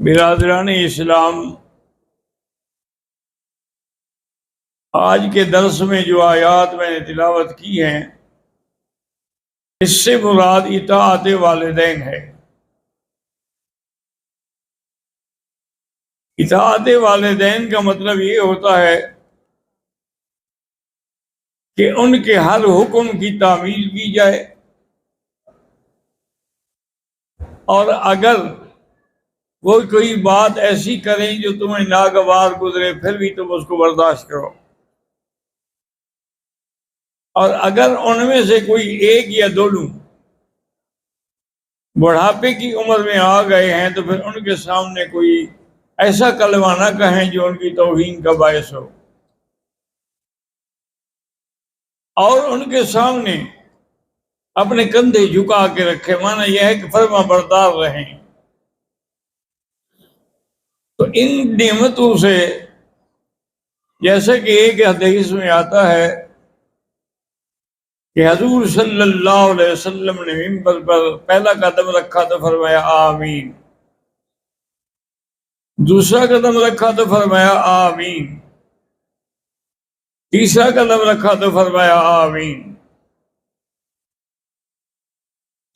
برادران اسلام، آج کے درس میں جو آیات میں نے تلاوت کی ہیں اس سے مراد اطاعت والدین ہے۔ اطاعت والدین کا مطلب یہ ہوتا ہے کہ ان کے ہر حکم کی تعمیل کی جائے، اور اگر وہ کوئی بات ایسی کریں جو تمہیں ناگوار گزرے پھر بھی تم اس کو برداشت کرو، اور اگر ان میں سے کوئی ایک یا دونوں بڑھاپے کی عمر میں آ گئے ہیں تو پھر ان کے سامنے کوئی ایسا کلمہ نہ کہیں جو ان کی توہین کا باعث ہو، اور ان کے سامنے اپنے کندھے جھکا کے رکھے، معنی یہ ہے کہ فرما بردار رہیں۔ تو ان نعمتوں سے جیسے کہ ایک حدیث میں آتا ہے کہ حضور صلی اللہ علیہ وسلم نے منبر پر پہلا قدم رکھا تو فرمایا آمین، دوسرا قدم رکھا تو فرمایا آمین، تیسرا قدم رکھا تو فرمایا آمین۔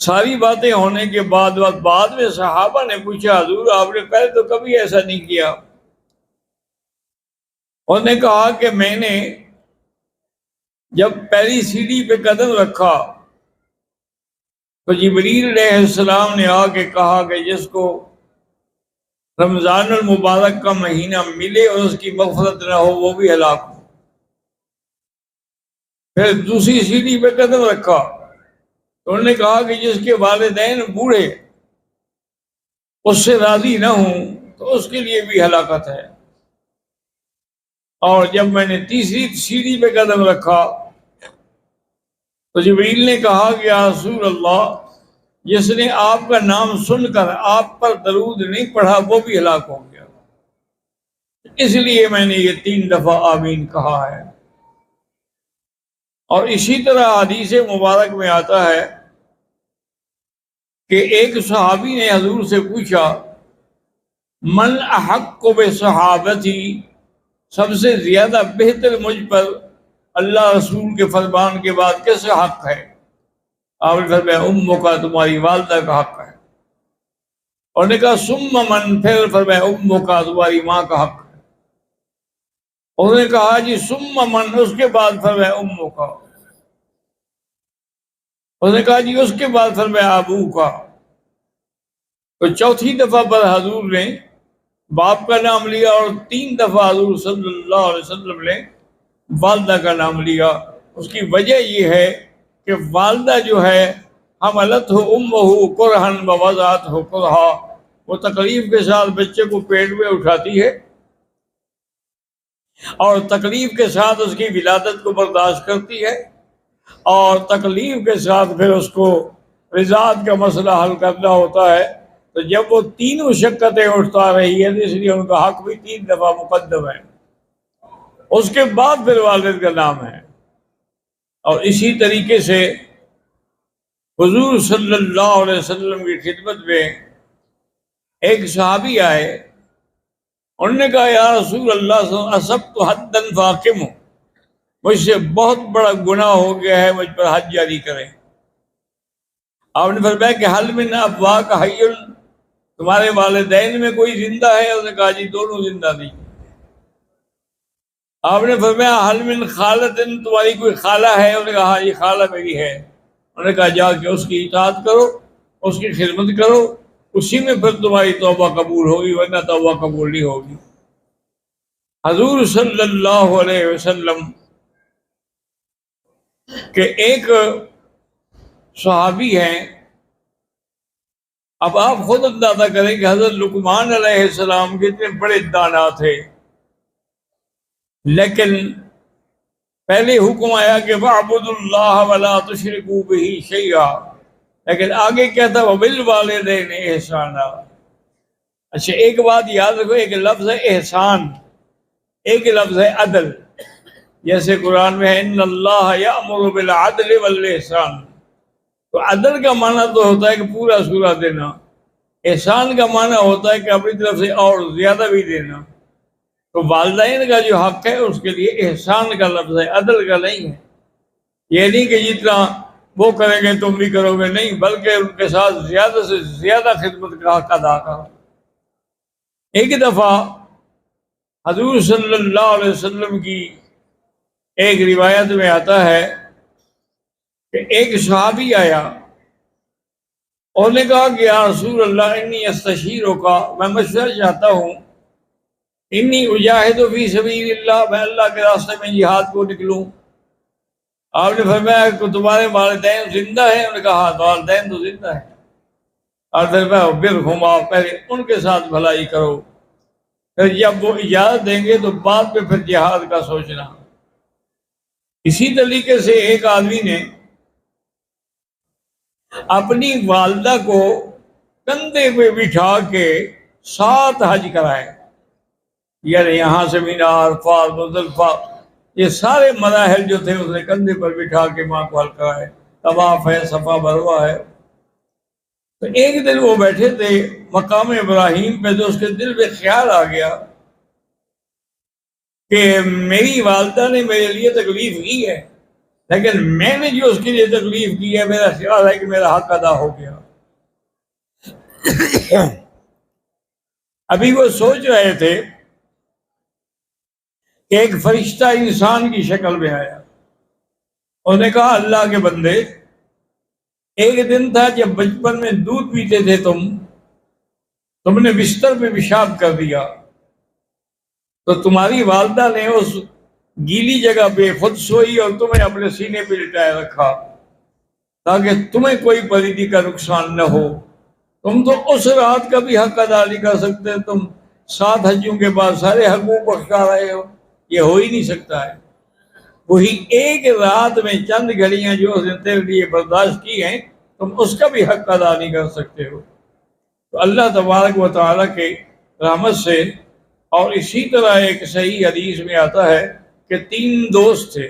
ساری باتیں ہونے کے بعد میں صحابہ نے پوچھا حضور آپ نے پہلے تو کبھی ایسا نہیں کیا؟ انہوں نے کہا کہ میں نے جب پہلی سیڑھی پہ قدم رکھا تو جبریل علیہ السلام نے آ کے کہا کہ جس کو رمضان المبارک کا مہینہ ملے اور اس کی مغفرت نہ ہو وہ بھی ہلاک ہو۔ پھر دوسری سیڑھی پہ قدم رکھا تو انہوں نے کہا کہ جس کے والدین بوڑھے اس سے راضی نہ ہوں تو اس کے لیے بھی ہلاکت ہے۔ اور جب میں نے تیسری سیڑھی پہ قدم رکھا تو جبریل نے کہا کہ یا رسول اللہ جس نے آپ کا نام سن کر آپ پر درود نہیں پڑھا وہ بھی ہلاک ہو گیا، اس لیے میں نے یہ 3 دفعہ آمین کہا ہے۔ اور اسی طرح حدیث مبارک میں آتا ہے کہ ایک صحابی نے حضور سے پوچھا من احق بصحابتی، سب سے زیادہ بہتر مجھ پر اللہ رسول کے فرمان کے بعد کس کا حق ہے؟ آپ نے فرمایا امک کا، تمہاری والدہ کا حق ہے۔ اور نے کہا ثم من، پھر فرمایا امک کا، تمہاری ماں کا حق ہے۔ انہوں نے کہا جی ثم من، اس کے بعد فرمایا امک کا۔ انہوں نے کہا جی اس کے بعد فرمایا ابو کا۔ تو چوتھی دفعہ پر حضور نے باپ کا نام لیا اور 3 دفعہ حضور صلی اللہ علیہ وسلم نے والدہ کا نام لیا۔ اس کی وجہ یہ ہے کہ والدہ جو ہے حملتہ امہ کرہا ووضعتہ کرہا، وہ تکلیف کے ساتھ بچے کو پیٹ میں اٹھاتی ہے اور تکلیف کے ساتھ اس کی ولادت کو برداشت کرتی ہے، اور تکلیف کے ساتھ پھر اس کو رضاعت کا مسئلہ حل کرنا ہوتا ہے۔ تو جب وہ 3 مشقتیں اٹھتا رہی ہے تو اس لیے ان کا حق بھی 3 دفعہ مقدم ہے، اس کے بعد پھر والد کا نام ہے۔ اور اسی طریقے سے حضور صلی اللہ علیہ وسلم کی خدمت میں ایک صحابی آئے، انہوں نے کہا یا رسول اللہ اصبت حدا فاقمہ، مجھ سے بہت بڑا گناہ ہو گیا ہے، مجھ پر حد جاری کریں۔ آپ نے فرمایا کہ حل من ابواک حی، تمہارے والدین میں کوئی زندہ ہے؟ انہوں نے کہا جی دونوں زندہ نہیں۔ آپ نے فرمایا حل من خالۃ، تمہاری کوئی خالہ ہے؟ انہوں نے کہا ہاں جی خالہ میری ہے۔ انہوں نے کہا جا کے اس کی اطاعت کرو، اس کی خدمت کرو، اسی میں پھر تمہاری توبہ قبول ہوگی، ورنہ توبہ قبول نہیں ہوگی۔ حضور صلی اللہ علیہ وسلم کہ ایک صحابی ہیں، اب آپ خود اندازہ کریں کہ حضرت لقمان علیہ السلام کتنے بڑے دانا تھے، لیکن پہلے حکم آیا کہ وَاعْبُدُوا اللَّهَ وَلَا تُشْرِكُوا بِهِ شَيْئًا، لیکن آگے کیا تھا وَبِالْوَالِدَيْنِ إِحْسَانًا۔ اچھا ایک بات یاد رکھو، ایک لفظ ہے احسان، ایک لفظ ہے عدل۔ جیسے قرآن میں ہے ان اللہ یأمر بالعدل والإحسان، تو عدل کا معنی تو ہوتا ہے کہ پورا سورہ دینا، احسان کا معنی ہوتا ہے کہ اپنی طرف سے اور زیادہ بھی دینا. تو والدین کا جو حق ہے اس کے لیے احسان کا لفظ ہے، عدل کا نہیں ہے. یہ نہیں کہ جتنا وہ کریں گے تم بھی کرو گے، نہیں، بلکہ ان کے ساتھ زیادہ سے زیادہ خدمت کا حق ادا کرو. ایک دفعہ حضور صلی اللہ علیہ وسلم کی ایک روایت میں آتا ہے کہ ایک صحابی آیا، انہوں نے کہا کہ یا رسول اللہ انی استشیرک، میں مشورہ چاہتا ہوں، انی اجاہد فی سبیل اللہ، میں اللہ کے راستے میں جہاد کو نکلوں. آپ نے فرمایا کہ تمہارے والدین زندہ ہیں؟ انہوں نے کہا ہاں والدین تو زندہ ہیں. اور فرمایا برہما، پہلے ان کے ساتھ بھلائی کرو، پھر جب وہ اجازت دیں گے تو بعد میں پھر جہاد کا سوچنا. اسی طریقے سے ایک آدمی نے اپنی والدہ کو کندھے پہ بٹھا کے 7 حج کرائے، یعنی یہاں سے مینا، عرفات، مزدلفہ، یہ سارے مراحل جو تھے اس نے کندھے پر بٹھا کے ماں کو حل کرائے. طواف ہے، صفا مروہ ہے. تو ایک دن وہ بیٹھے تھے مقام ابراہیم پہ، تو اس کے دل میں خیال آ گیا کہ میری والدہ نے میرے لیے تکلیف کی ہے، لیکن میں نے جو اس کے لیے تکلیف کی ہے، میرا خیال ہے کہ میرا حق ادا ہو گیا. ابھی وہ سوچ رہے تھے کہ ایک فرشتہ انسان کی شکل میں آیا. انہوں نے کہا اللہ کے بندے، ایک دن تھا جب بچپن میں دودھ پیتے تھے، تم نے بستر پہ پیشاب کر دیا، تو تمہاری والدہ نے اس گیلی جگہ پہ خود سوئی اور تمہیں اپنے سینے پہ لٹائے رکھا تاکہ تمہیں کوئی پلیدی کا نقصان نہ ہو. تم تو اس رات کا بھی حق ادا نہیں کر سکتے، تم 7 حجوں کے بعد سارے حقوق بخشا رہے ہو، یہ ہو ہی نہیں سکتا ہے. وہی ایک رات میں چند گھڑیاں جو اس نے تیرے لیے برداشت کی ہیں، تم اس کا بھی حق ادا نہیں کر سکتے ہو. تو اللہ تبارک و تعالیٰ کے رحمت سے، اور اسی طرح ایک صحیح حدیث میں آتا ہے کہ 3 دوست تھے،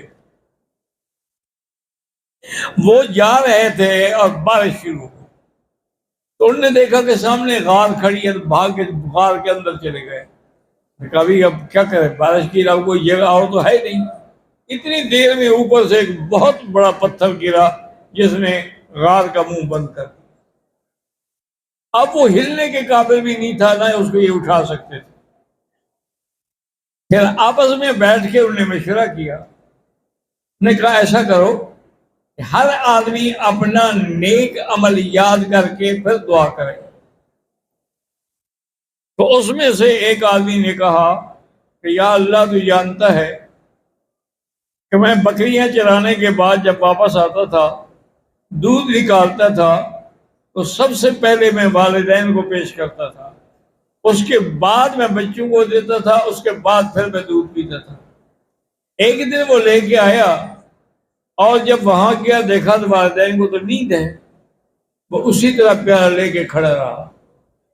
وہ جا رہے تھے اور بارش شروع ہو، تو انہوں نے دیکھا کہ سامنے غار کھڑی ہے، تو بھاگ کے غار کے اندر چلے گئے. کبھی اب کیا کرے، بارش کی علاوہ کوئی جگہ اور تو ہے نہیں. اتنی دیر میں اوپر سے ایک بہت بڑا پتھر گرا جس نے غار کا منہ بند کر دیا. اب وہ ہلنے کے قابل بھی نہیں تھا، نہ اس کو یہ اٹھا سکتے تھے. پھر آپس میں بیٹھ کے انہوں نے مشورہ کیا، انہوں نے کہا ایسا کرو کہ ہر آدمی اپنا نیک عمل یاد کر کے پھر دعا کرے. تو اس میں سے ایک آدمی نے کہا کہ یا اللہ تو جانتا ہے کہ میں بکریاں چرانے کے بعد جب واپس آتا تھا، دودھ نکالتا تھا، تو سب سے پہلے میں والدین کو پیش کرتا تھا، اس کے بعد میں بچوں کو دیتا تھا، اس کے بعد پھر میں دودھ پیتا تھا. ایک دن وہ لے کے آیا اور جب وہاں گیا دیکھا تو والدین کو تو نیند ہے، وہ اسی طرح پیارا لے کے کھڑا رہا.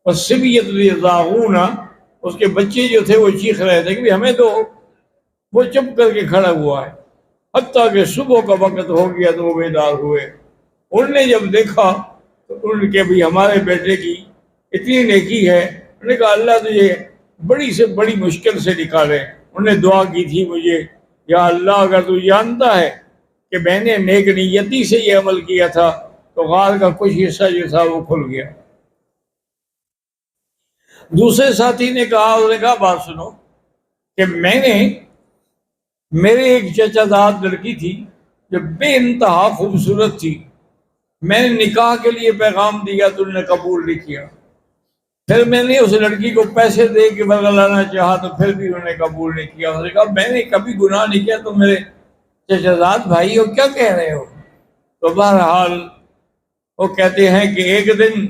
اور سبیت الضاغون، اس کے بچے جو تھے وہ چیخ رہے تھے کہ ہمیں تو، وہ چپ کر کے کھڑا ہوا ہے. حتیٰ کہ صبح کا وقت ہو گیا تو وہ بیدار ہوئے. انہوں نے جب دیکھا تو انہوں نے کہ بھی ہمارے بیٹے کی اتنی نیکی ہے. انہوں نے کہا اللہ تجھے بڑی سے بڑی مشکل سے نکالے. انہوں نے دعا کی تھی مجھے، یا اللہ اگر تو جانتا ہے کہ میں نے نیک نیتی سے یہ عمل کیا تھا تو غار کا کچھ حصہ جو تھا وہ کھل گیا. دوسرے ساتھی نے کہا، انہوں نے کہا بات سنو کہ میں نے، میرے ایک چچا زاد لڑکی تھی جو بے انتہا خوبصورت تھی، میں نے نکاح کے لیے پیغام دیا تو انہوں نے قبول نہیں کیا. پھر میں نے اس لڑکی کو پیسے دے کے بدلہ لانا چاہا تو پھر بھی انہوں نے قبول نہیں کیا. انہوں نے کہا میں نے کبھی گناہ نہیں کیا، تو میرے چچا زاد بھائی ہو، کیا کہہ رہے ہو؟ تو بہرحال وہ کہتے ہیں کہ ایک دن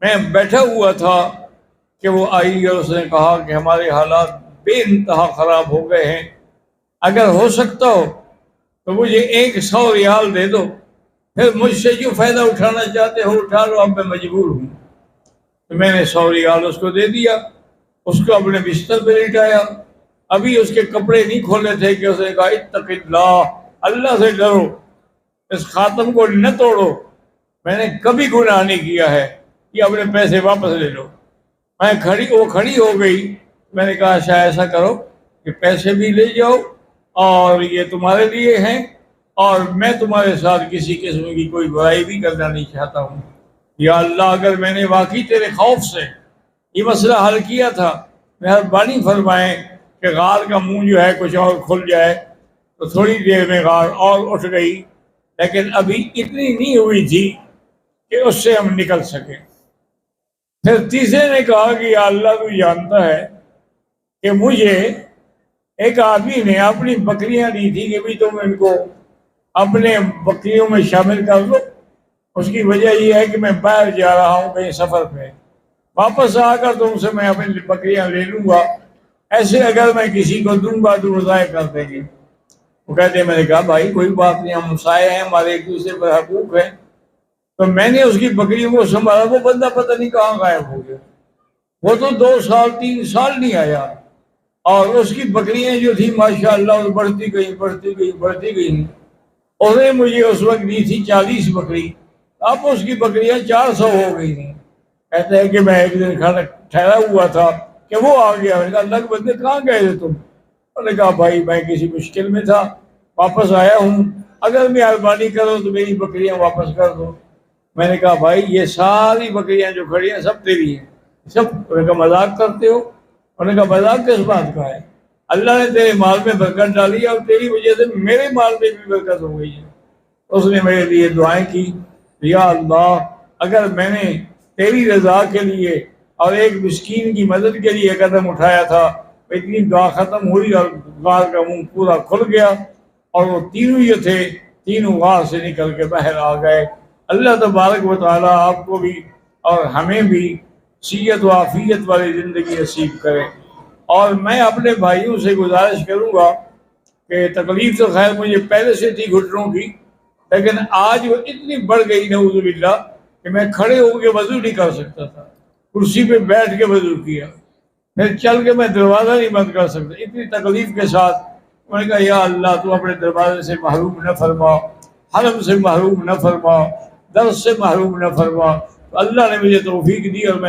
میں بیٹھا ہوا تھا کہ وہ آئی اور اس نے کہا کہ ہمارے حالات بے انتہا خراب ہو گئے ہیں، اگر ہو سکتا ہو تو مجھے 100 ریال دے دو، پھر مجھ سے جو فائدہ اٹھانا چاہتے ہو اٹھا لو، اب میں مجبور ہوں. تو میں نے 100 ریال اس کو دے دیا، اس کو اپنے بستر پہ لٹایا. ابھی اس کے کپڑے نہیں کھولے تھے کہ اس نے کہا اتق اللہ، اللہ سے ڈرو، اس خاتم کو نہ توڑو، میں نے کبھی گناہ نہیں کیا ہے. کہ اپنے پیسے واپس لے لو۔ وہ کھڑی ہو گئی، میں نے کہا اچھا ایسا کرو کہ پیسے بھی لے جاؤ اور یہ تمہارے لیے ہیں، اور میں تمہارے ساتھ کسی قسم کی کوئی برائی بھی کرنا نہیں چاہتا ہوں۔ یا اللہ، اگر میں نے واقعی تیرے خوف سے یہ مسئلہ حل کیا تھا، مہربانی فرمائیں کہ غار کا منہ جو ہے کچھ اور کھل جائے۔ تو تھوڑی دیر میں غار اور اٹھ گئی، لیکن ابھی اتنی نہیں ہوئی تھی کہ اس سے ہم نکل سکیں۔ پھر تیسرے نے کہا کہ یا اللہ، تو جانتا ہے کہ مجھے ایک آدمی نے اپنی بکریاں دی تھی کہ بھی تم ان کو اپنے بکریوں میں شامل کر دو، اس کی وجہ یہ ہے کہ میں باہر جا رہا ہوں کہیں سفر پہ، واپس آ کر تم سے میں اپنی بکریاں لے لوں گا، ایسے اگر میں کسی کو دوں گا تو وہ ضائع کر دیں گے۔ وہ کہتے ہیں، میں نے کہا بھائی کوئی بات نہیں، ہم مسائے ہیں، ہمارے ایک دوسرے پر حقوق ہیں۔ تو میں نے اس کی بکریوں کو سنبھالا، وہ بندہ پتہ نہیں کہاں غائب ہو گیا، وہ تو 2 سال 3 سال نہیں آیا، اور اس کی بکریاں جو تھی ماشاءاللہ بڑھتی گئی۔ اس نے مجھے اس وقت دی تھی 40 بکری، اب اس کی بکریاں 400 ہو گئی ہیں۔ کہتے ہیں کہ میں ایک دن ٹھہرا ہوا تھا کہ وہ آ گیا۔ میں نے کہا اللہ کے بندے کہاں گئے تھے تم؟ انہوں نے کہا بھائی میں کسی مشکل میں تھا، واپس آیا ہوں، اگر مہربانی کرو تو میری بکریاں واپس کر دو۔ میں نے کہا بھائی یہ ساری بکریاں جو کھڑی ہیں سب تیری ہیں، سب۔ انہوں نے کہا مذاق کرتے ہو؟ انہوں نے کہا مذاق کس بات کا ہے؟ اللہ نے تیرے مال میں برکت ڈالی ہے، اور تیری وجہ سے میرے مال میں بھی برکت ہو گئی ہے۔ اس نے میرے لیے دعائیں کی، یا اللہ اگر میں نے تیری رضا کے لیے اور ایک مسکین کی مدد کے لیے قدم اٹھایا تھا، اتنی دعا ختم ہوئی اور غار کا منہ پورا کھل گیا، اور وہ تینوں جو تھے تینوں غار سے نکل کے باہر آ گئے۔ اللہ تبارک و تعالیٰ آپ کو بھی اور ہمیں بھی صحت و عافیت والی زندگی نصیب کرے۔ اور میں اپنے بھائیوں سے گزارش کروں گا کہ تکلیف تو خیر مجھے پہلے سے تھی گھٹنوں کی، لیکن آج وہ اتنی بڑھ گئی نعوذ باللہ کہ میں کھڑے ہو کے وضو نہیں کر سکتا تھا، کرسی پہ بیٹھ کے وضو کیا، پھر چل کے میں دروازہ نہیں بند کر سکتا، اتنی تکلیف کے ساتھ۔ میں نے کہا یا اللہ تو اپنے دروازے سے محروم نہ فرما، حرم سے محروم نہ فرما، درس سے محروم نہ فرما۔ تو اللہ نے مجھے توفیق دی اور میں